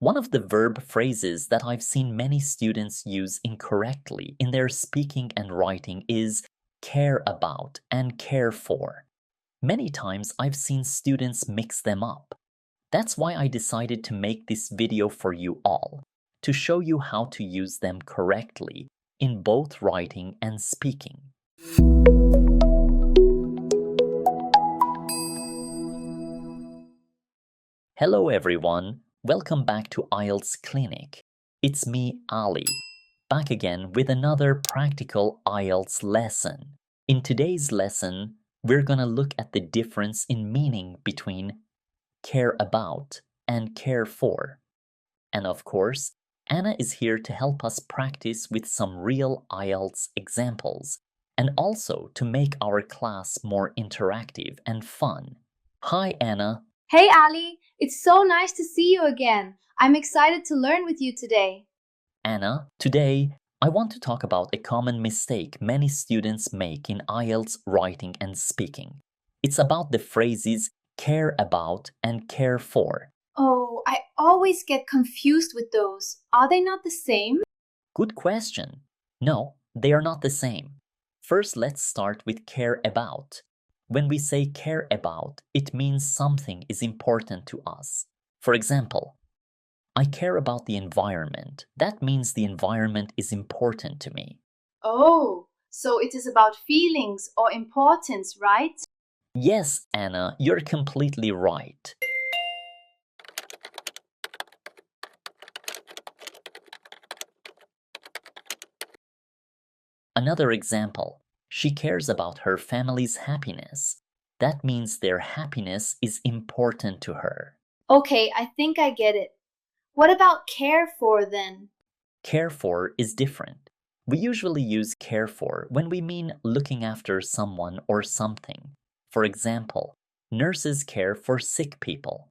One of the verb phrases that I've seen many students use incorrectly in their speaking and writing is care about and care for. Many times I've seen students mix them up. That's why I decided to make this video for you all, to show you how to use them correctly in both writing and speaking. Hello everyone, welcome back to IELTS Clinic. It's me, Ali, back again with another practical IELTS lesson. In today's lesson, we're gonna look at the difference in meaning between care about and care for. And of course, Anna is here to help us practice with some real IELTS examples and also to make our class more interactive and fun. Hi Anna. Hey Ali, it's so nice to see you again. I'm excited to learn with you today. Anna, today I want to talk about a common mistake many students make in IELTS writing and speaking. It's about the phrases care about and care for. Oh, I always get confused with those. Are they not the same? Good question. No, they are not the same. First, let's start with care about. When we say care about, it means something is important to us. For example, I care about the environment. That means the environment is important to me. Oh, so it is about feelings or importance, right? Yes, Anna, you're completely right. Another example, she cares about her family's happiness. That means their happiness is important to her. Okay, I think I get it. What about care for then? Care for is different. We usually use care for when we mean looking after someone or something. For example, nurses care for sick people.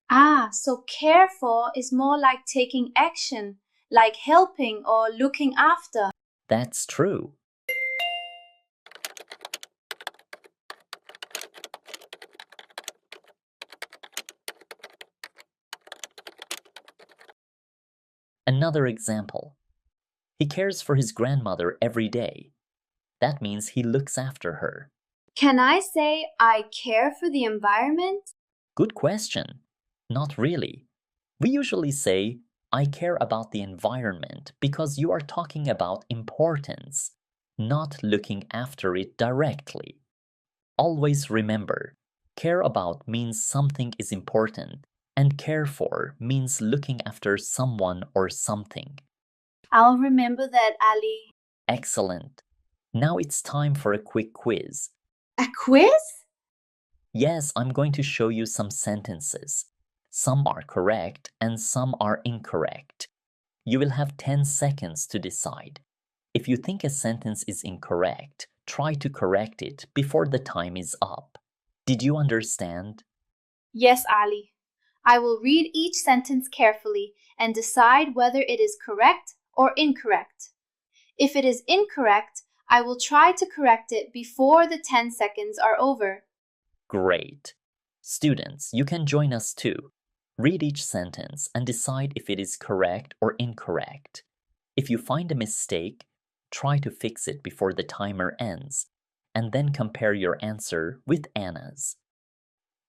Ah, so care for is more like taking action, like helping or looking after. That's true. Another example. He cares for his grandmother every day. That means he looks after her. Can I say I care for the environment? Good question. Not really. We usually say, I care about the environment because you are talking about importance, not looking after it directly. Always remember, care about means something is important, and care for means looking after someone or something. I'll remember that, Ali. Excellent. Now it's time for a quick quiz. A quiz? Yes, I'm going to show you some sentences. Some are correct and some are incorrect. You will have 10 seconds to decide. If you think a sentence is incorrect, try to correct it before the time is up. Did you understand? Yes, Ali. I will read each sentence carefully and decide whether it is correct or incorrect. If it is incorrect, I will try to correct it before the 10 seconds are over. Great. Students, you can join us too. Read each sentence and decide if it is correct or incorrect. If you find a mistake, try to fix it before the timer ends, and then compare your answer with Anna's.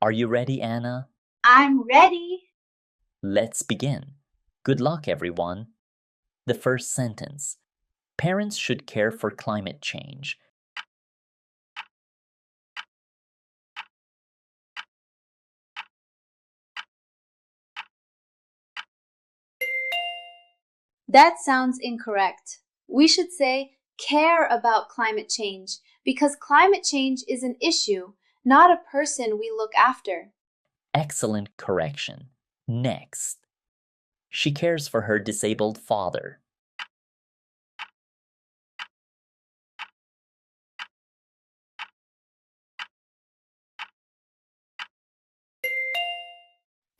Are you ready, Anna? I'm ready. Let's begin. Good luck, everyone. The first sentence. Parents should care for climate change. That sounds incorrect. We should say care about climate change because climate change is an issue, not a person we look after. Excellent correction. Next. She cares for her disabled father.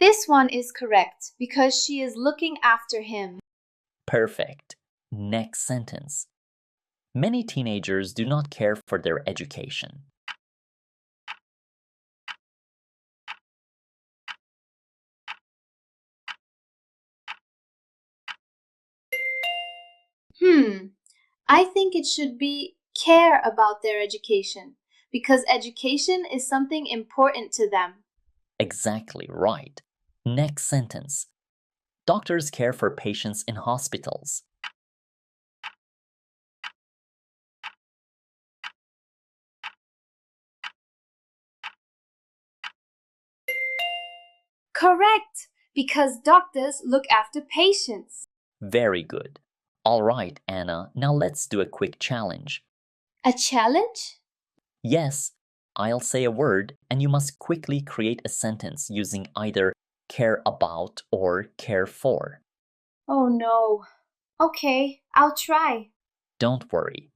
This one is correct because she is looking after him. Perfect. Next sentence. Many teenagers do not care for their education. I think it should be care about their education because education is something important to them. Exactly right. Next sentence. Doctors care for patients in hospitals. Correct, because doctors look after patients. Very good. All right, Anna, now let's do a quick challenge. A challenge? Yes, I'll say a word and you must quickly create a sentence using either care about or care for. Oh no. Okay, I'll try. Don't worry.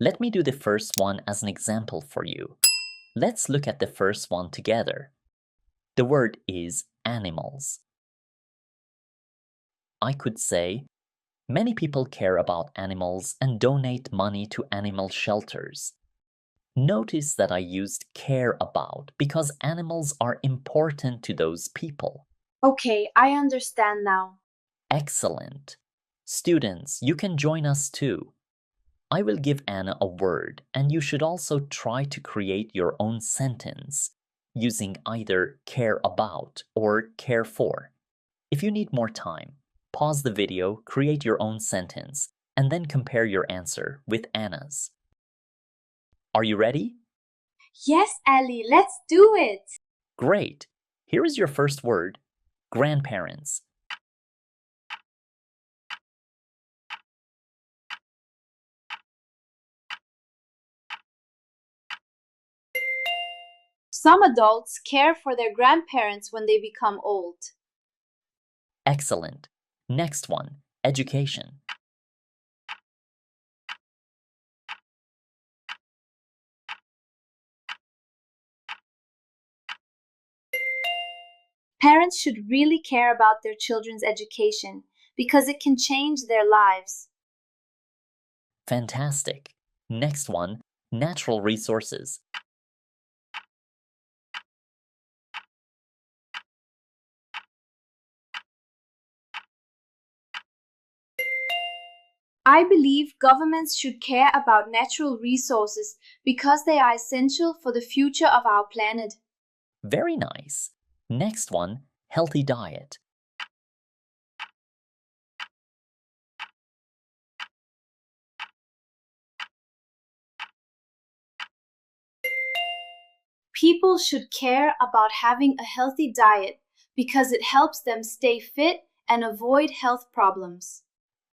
Let me do the first one as an example for you. Let's look at the first one together. The word is animals. I could say, many people care about animals and donate money to animal shelters. Notice that I used care about because animals are important to those people. Okay, I understand now. Excellent. Students, you can join us too. I will give Anna a word, and you should also try to create your own sentence using either care about or care for. If you need more time, pause the video, create your own sentence, and then compare your answer with Anna's. Are you ready? Yes, Ellie, let's do it. Great. Here is your first word, grandparents. Some adults care for their grandparents when they become old. Excellent. Next one, education. Parents should really care about their children's education because it can change their lives. Fantastic. Next one, natural resources. I believe governments should care about natural resources because they are essential for the future of our planet. Very nice. Next one, healthy diet. People should care about having a healthy diet because it helps them stay fit and avoid health problems.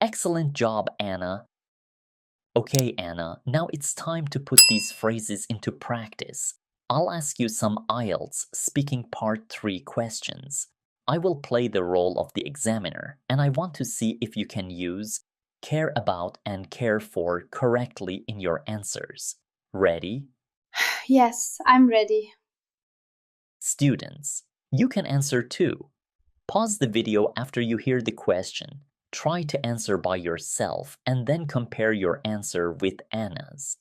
Excellent job, Anna. Okay, Anna, now it's time to put these phrases into practice. I'll ask you some IELTS Speaking Part 3 questions. I will play the role of the examiner, and I want to see if you can use care about and care for correctly in your answers. Ready? Yes, I'm ready. Students, you can answer too. Pause the video after you hear the question. Try to answer by yourself and then compare your answer with Anna's.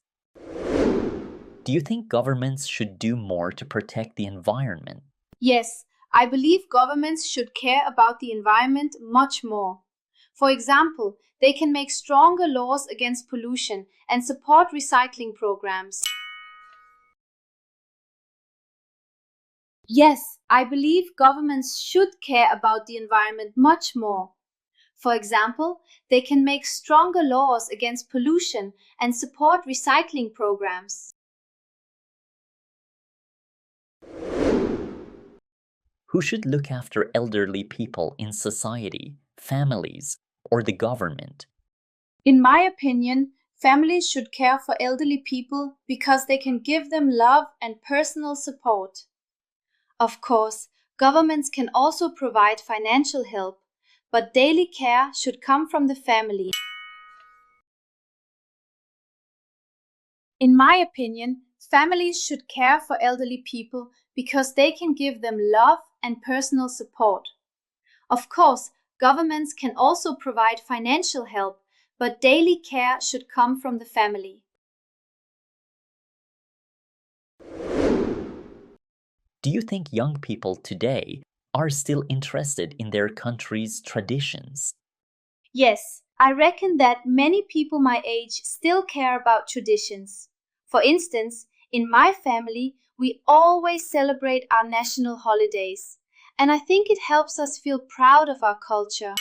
Do you think governments should do more to protect the environment? Yes, I believe governments should care about the environment much more. For example, they can make stronger laws against pollution and support recycling programs. Yes, I believe governments should care about the environment much more. For example, they can make stronger laws against pollution and support recycling programs. Who should look after elderly people in society, families, or the government? In my opinion, families should care for elderly people because they can give them love and personal support. Of course, governments can also provide financial help, but daily care should come from the family. In my opinion, families should care for elderly people because they can give them love and personal support. Of course, governments can also provide financial help, but daily care should come from the family. Do you think young people today are still interested in their country's traditions? Yes, I reckon that many people my age still care about traditions. For instance, in my family, we always celebrate our national holidays, and I think it helps us feel proud of our culture.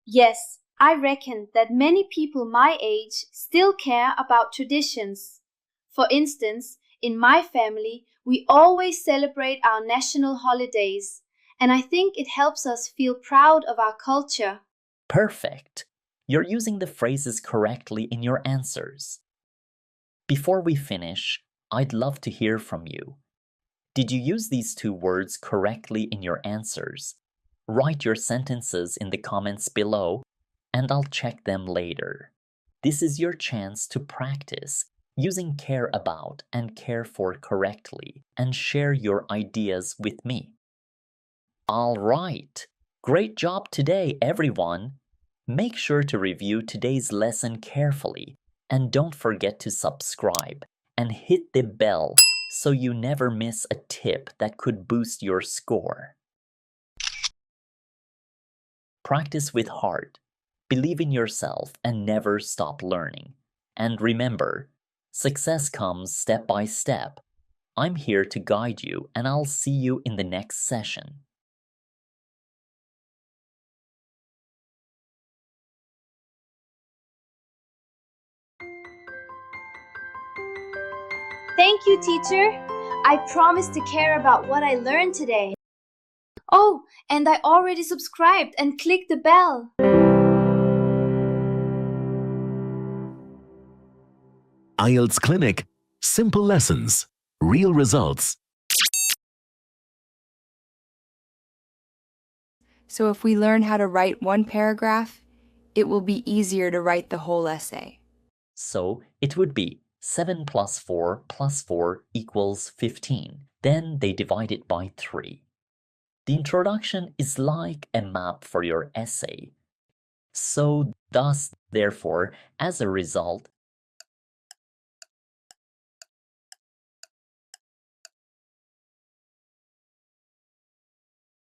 Yes, I reckon that many people my age still care about traditions. For instance, in my family, we always celebrate our national holidays, and I think it helps us feel proud of our culture. Perfect. You're using the phrases correctly in your answers. Before we finish, I'd love to hear from you. Did you use these two words correctly in your answers? Write your sentences in the comments below, and I'll check them later. This is your chance to practice using care about and care for correctly and share your ideas with me. All right. Great job today, everyone. Make sure to review today's lesson carefully and don't forget to subscribe and hit the bell so you never miss a tip that could boost your score. Practice with heart, believe in yourself, and never stop learning. And remember, success comes step by step. I'm here to guide you, and I'll see you in the next session. Thank you, teacher. I promise to care about what I learned today. Oh, and I already subscribed and clicked the bell. IELTS Clinic. Simple lessons, real results. So if we learn how to write one paragraph, it will be easier to write the whole essay. So it would be 7 plus 4 plus 4 equals 15. Then they divide it by 3. The introduction is like a map for your essay. So thus, therefore, as a result,